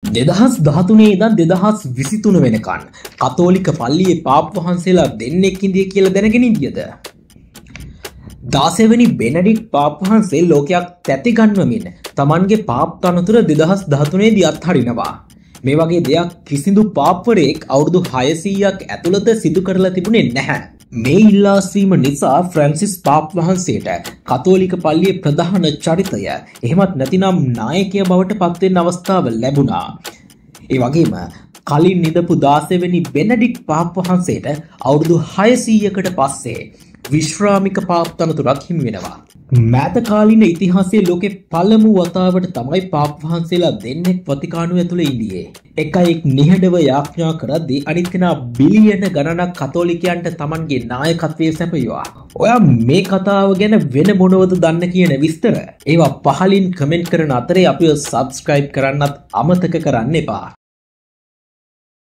2013 ඉඳන් 2023 වෙනකන් කතෝලික පල්ලියේ පාප් වහන්සේලා දෙන්නෙක් ඉඳිය කියලා දැනගෙන ඉඳියද? 16 වෙනි බෙනඩික්ට් පාප් වහන්සේ ලෝකයක් තැති ගන්වමින් Tamanගේ පාප් තනතුර 2013 දී අත්හරිනවා. මේ වගේ දෙයක් කිසිදු පාප්වරයෙක් අවුරුදු 600ක් ඇතුළත සිදු කරලා තිබුණේ නැහැ. මේ ඉල්ලාස්වීම නිසා ෆ්‍රැන්සිස් පාප් වහන්සේට කතෝලික පල්ලියේ ප්‍රධාන චරිතය එහෙමත් නැතිනම් නායකයා බවට පත්වෙන්න අවස්ථාව ලැබුණා. ඒ වගේම කලින් නිදපු 16 වෙනි බෙනඩික්ට් පාප් වහන්සේට අවුරුදු 600කට පස්සේ විශ්‍රාමික පාප් තනතුරක් හිමි වෙනවා. මෑත කාලීන ඉතිහාසයේ ලෝකේ පළමු වතාවට තමයි පාප් වහන්සේලා දෙන්නෙක් වතිකානුව ඇතුළේ ඉඳියේ. එක අයෙක් නිහඬව යාඥා කරද්දී අනිත් කෙනා බිලියන ගණනක් කතෝලිකයන්ට Tamanගේ නායකත්වයේ සැපයුවා. ඔයා මේ කතාව ගැන වෙන මොනවද දන්න කියන විස්තර ඒවා පහලින් කමෙන්ට් කරන අතරේ අපිව සබ්ස්ක්‍රයිබ් කරන්නත් අමතක කරන්න එපා.